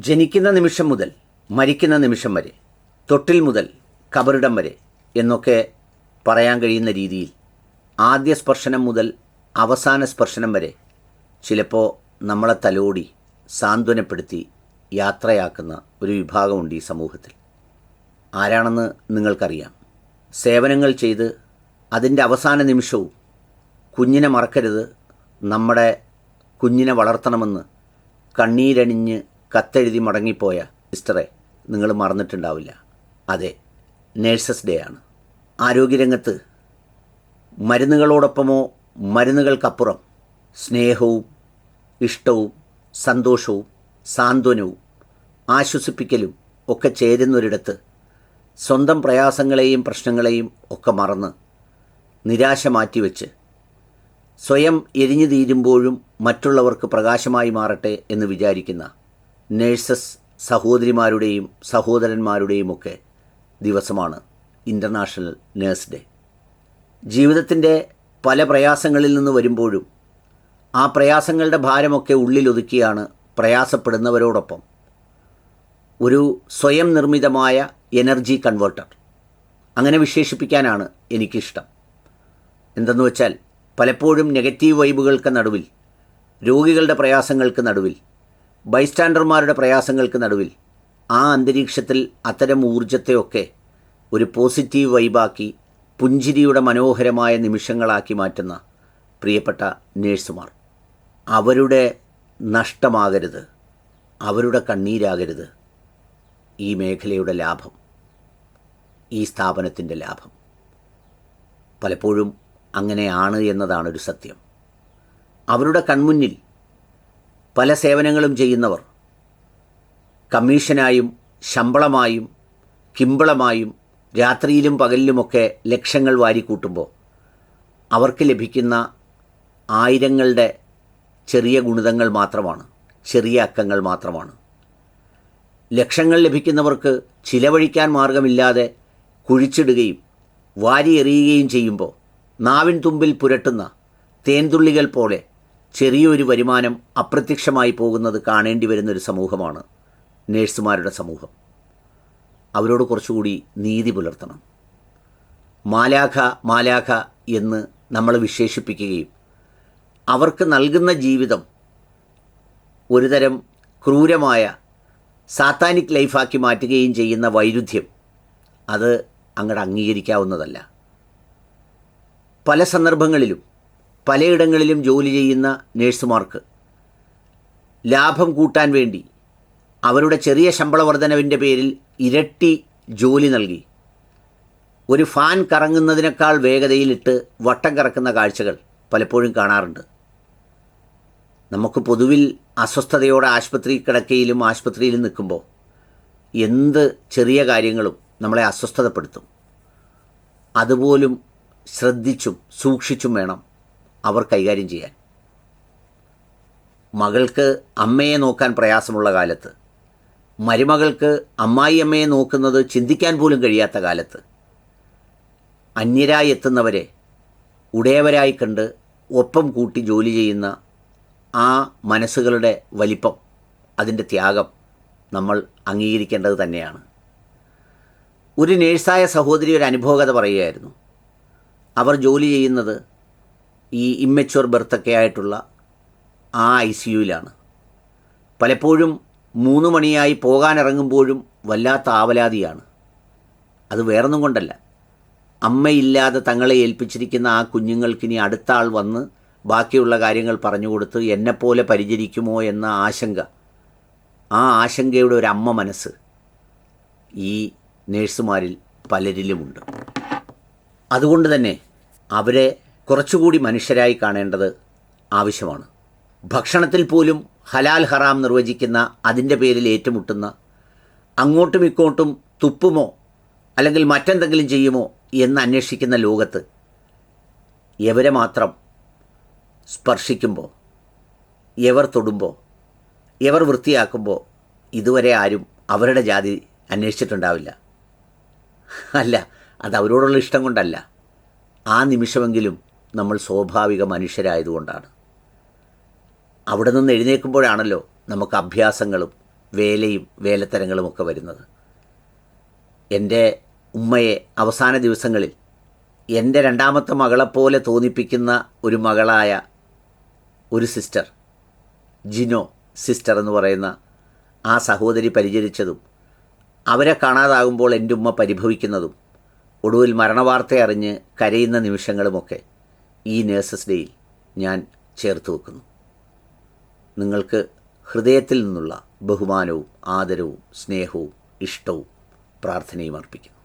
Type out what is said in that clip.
ജനിക്കുന്ന നിമിഷം മുതൽ മരിക്കുന്ന നിമിഷം വരെ, തൊട്ടിൽ മുതൽ കബറിടം വരെ എന്നൊക്കെ പറയാൻ കഴിയുന്ന രീതിയിൽ ആദ്യ സ്പർശനം മുതൽ അവസാന സ്പർശനം വരെ ചിലപ്പോൾ നമ്മളെ തലോടി സാന്ത്വനപ്പെടുത്തി യാത്രയാക്കുന്ന ഒരു വിഭാഗമുണ്ട് ഈ സമൂഹത്തിൽ. ആരാണെന്ന് നിങ്ങൾക്കറിയാം. സേവനങ്ങൾ ചെയ്ത് അതിൻ്റെ അവസാന നിമിഷവും കുഞ്ഞിനെ മറക്കരുത്, നമ്മുടെ കുഞ്ഞിനെ വളർത്തണമെന്ന് കണ്ണീരണിഞ്ഞ് കത്തെഴുതി മടങ്ങിപ്പോയ സിസ്റ്ററെ നിങ്ങൾ മറന്നിട്ടുണ്ടാവില്ല. അതെ, നേഴ്സസ് ഡേ ആണ്. ആരോഗ്യരംഗത്ത് മരുന്നുകളോടൊപ്പമോ മരുന്നുകൾക്കപ്പുറം സ്നേഹവും ഇഷ്ടവും സന്തോഷവും സാന്ത്വനവും ആശ്വസിപ്പിക്കലും ഒക്കെ ചേരുന്നൊരിടത്ത് സ്വന്തം പ്രയാസങ്ങളെയും പ്രശ്നങ്ങളെയും ഒക്കെ മറന്ന് നിരാശ മാറ്റിവെച്ച് സ്വയം എരിഞ്ഞു തീരുമ്പോഴും മറ്റുള്ളവർക്ക് പ്രകാശമായി മാറട്ടെ എന്ന് വിചാരിക്കുന്ന നേഴ്സസ് സഹോദരിമാരുടെയും സഹോദരന്മാരുടെയും ഒക്കെ ദിവസമാണ് ഇൻ്റർനാഷണൽ നേഴ്സ് ഡേ. ജീവിതത്തിൻ്റെ പല പ്രയാസങ്ങളിൽ നിന്ന് വരുമ്പോഴും ആ പ്രയാസങ്ങളുടെ ഭാരമൊക്കെ ഉള്ളിലൊതുക്കിയാണ് പ്രയാസപ്പെടുന്നവരോടൊപ്പം ഒരു സ്വയം നിർമ്മിതമായ എനർജി കൺവേർട്ടർ, അങ്ങനെ വിശേഷിപ്പിക്കാനാണ് എനിക്കിഷ്ടം. എന്തെന്ന് വെച്ചാൽ പലപ്പോഴും നെഗറ്റീവ് വൈബുകൾക്ക് നടുവിൽ, രോഗികളുടെ പ്രയാസങ്ങൾക്ക് നടുവിൽ, ബൈസ്റ്റാൻഡർമാരുടെ പ്രയാസങ്ങൾക്ക് നടുവിൽ ആ അന്തരീക്ഷത്തിൽ അത്തരം ഊർജത്തെയൊക്കെ ഒരു പോസിറ്റീവ് വൈബാക്കി പുഞ്ചിരിയുടെ മനോഹരമായ നിമിഷങ്ങളാക്കി മാറ്റുന്ന പ്രിയപ്പെട്ട നേഴ്സുമാർ. അവരുടെ നഷ്ടമാകരുത്, അവരുടെ കണ്ണീരാകരുത് ഈ മേഖലയുടെ ലാഭം, ഈ സ്ഥാപനത്തിൻ്റെ ലാഭം. പലപ്പോഴും അങ്ങനെയാണ് എന്നതാണൊരു സത്യം. അവരുടെ കൺമുന്നിൽ പല സേവനങ്ങളും ചെയ്യുന്നവർ കമ്മീഷനായും ശമ്പളമായും കിമ്പളമായും രാത്രിയിലും പകലിലുമൊക്കെ ലക്ഷങ്ങൾ വാരിക്കൂട്ടുമ്പോൾ അവർക്ക് ലഭിക്കുന്ന ആയിരങ്ങളുടെ ചെറിയ ഗുണിതങ്ങൾ മാത്രമാണ്, ചെറിയ അക്കങ്ങൾ മാത്രമാണ്. ലക്ഷങ്ങൾ ലഭിക്കുന്നവർക്ക് ചിലവഴിക്കാൻ മാർഗമില്ലാതെ കുഴിച്ചിടുകയും വാരി എറിയുകയും ചെയ്യുമ്പോൾ നാവിൻ തുമ്പിൽ പുരട്ടുന്ന തേൻതുള്ളികൾ പോലെ ചെറിയൊരു വരുമാനം അപ്രത്യക്ഷമായി പോകുന്നത് കാണേണ്ടി വരുന്നൊരു സമൂഹമാണ് നേഴ്സുമാരുടെ സമൂഹം. അവരോട് കുറച്ചുകൂടി നീതി പുലർത്തണം. മാലാഖ മാലാഖ എന്ന് നമ്മൾ വിശേഷിപ്പിക്കുകയും അവർക്ക് നൽകുന്ന ജീവിതം ഒരുതരം ക്രൂരമായ സാത്താനിക് ലൈഫാക്കി മാറ്റുകയും ചെയ്യുന്ന വൈരുദ്ധ്യം അത് അങ്ങോട്ട് അംഗീകരിക്കാവുന്നതല്ല. പല സന്ദർഭങ്ങളിലും പലയിടങ്ങളിലും ജോലി ചെയ്യുന്ന നേഴ്സുമാർക്ക് ലാഭം കൂട്ടാൻ വേണ്ടി അവരുടെ ചെറിയ ശമ്പള വർധനവിൻ്റെ പേരിൽ ഇരട്ടി ജോലി നൽകി ഒരു ഫാൻ കറങ്ങുന്നതിനേക്കാൾ വേഗതയിലിട്ട് വട്ടം കറക്കുന്ന കാഴ്ചകൾ പലപ്പോഴും കാണാറുണ്ട്. നമുക്ക് പൊതുവിൽ അസ്വസ്ഥതയോടെ ആശുപത്രി കിടക്കയിലും ആശുപത്രിയിലും നിൽക്കുമ്പോൾ എന്ത് ചെറിയ കാര്യങ്ങളും നമ്മളെ അസ്വസ്ഥതപ്പെടുത്തും. അതുപോലും ശ്രദ്ധിച്ചും സൂക്ഷിച്ചും വേണം അവർ കൈകാര്യം ചെയ്യാൻ. മകൾക്ക് അമ്മയെ നോക്കാൻ പ്രയാസമുള്ള കാലത്ത്, മരുമകൾക്ക് അമ്മായി അമ്മയെ നോക്കുന്നത് ചിന്തിക്കാൻ പോലും കഴിയാത്ത കാലത്ത് അന്യരായി എത്തുന്നവരെ ഉടയവരായി കണ്ട് ഒപ്പം കൂട്ടി ജോലി ചെയ്യുന്ന ആ മനസ്സുകളുടെ വലിപ്പം, അതിൻ്റെ ത്യാഗം നമ്മൾ അംഗീകരിക്കേണ്ടത് തന്നെയാണ്. ഒരു നേഴ്സായ സഹോദരി ഒരു അനുഭവകഥ പറയുകയായിരുന്നു. അവർ ജോലി ചെയ്യുന്നത് ഈ ഇമ്മച്വർ ബർത്തൊക്കെ ആയിട്ടുള്ള ആ ICUവിലാണ്. പലപ്പോഴും 3 മണിയായി പോകാനിറങ്ങുമ്പോഴും വല്ലാത്ത ആവലാതിയാണ്. അത് വേറൊന്നും കൊണ്ടല്ല, അമ്മയില്ലാതെ തങ്ങളെ ഏൽപ്പിച്ചിരിക്കുന്ന ആ കുഞ്ഞുങ്ങൾക്കിനി അടുത്ത ആൾ വന്ന് ബാക്കിയുള്ള കാര്യങ്ങൾ പറഞ്ഞു കൊടുത്ത് എന്നെപ്പോലെ പരിചരിക്കുമോ എന്ന ആശങ്ക, ആ ആശങ്കയുടെ ഒരു അമ്മ മനസ്സ് ഈ നേഴ്സുമാരിൽ പലരിലുമുണ്ട്. അതുകൊണ്ട് തന്നെ അവരെ കുറച്ചുകൂടി മനുഷ്യരായി കാണേണ്ടത് ആവശ്യമാണ്. ഭക്ഷണത്തിൽ പോലും ഹലാൽ ഹറാം നിർവചിക്കുന്ന, അതിൻ്റെ പേരിൽ ഏറ്റുമുട്ടുന്ന, അങ്ങോട്ടും ഇങ്ങോട്ടും തുപ്പുമോ അല്ലെങ്കിൽ മറ്റെന്തെങ്കിലും ചെയ്യുമോ എന്ന് അന്വേഷിക്കുന്ന ലോകത്ത് എവരെ മാത്രം സ്പർശിക്കുമ്പോൾ, എവർ തൊടുമ്പോൾ, എവർ വൃത്തിയാക്കുമ്പോൾ ഇതുവരെ ആരും അവരുടെ ജാതി അന്വേഷിച്ചിട്ടുണ്ടാവില്ല. അല്ല, അത് അവരോടുള്ള ഇഷ്ടം കൊണ്ടല്ല, ആ നിമിഷമെങ്കിലും നമ്മൾ സ്വാഭാവിക മനുഷ്യരായതുകൊണ്ടാണ്. അവിടെ നിന്ന് എഴുന്നേൽക്കുമ്പോഴാണല്ലോ നമുക്ക് അഭ്യാസങ്ങളും വേലയും വേലത്തരങ്ങളുമൊക്കെ വരുന്നത്. എൻ്റെ ഉമ്മയെ അവസാന ദിവസങ്ങളിൽ എൻ്റെ രണ്ടാമത്തെ മകളെപ്പോലെ തോന്നിപ്പിക്കുന്ന ഒരു മകളായ ഒരു സിസ്റ്റർ, ജിനോ സിസ്റ്റർ എന്ന് പറയുന്ന ആ സഹോദരി പരിചരിച്ചതും അവരെ കാണാതാകുമ്പോൾ എൻ്റെ ഉമ്മ പരിഭവിക്കുന്നതും ഒടുവിൽ മരണവാർത്ത അറിഞ്ഞ് കരയുന്ന നിമിഷങ്ങളുമൊക്കെ ഈ നേഴ്സസ് ഡേയിൽ ഞാൻ ചേർത്ത് വെക്കുന്നു. നിങ്ങൾക്ക് ഹൃദയത്തിൽ നിന്നുള്ള ബഹുമാനവും ആദരവും സ്നേഹവും ഇഷ്ടവും പ്രാർത്ഥനയും അർപ്പിക്കുന്നു.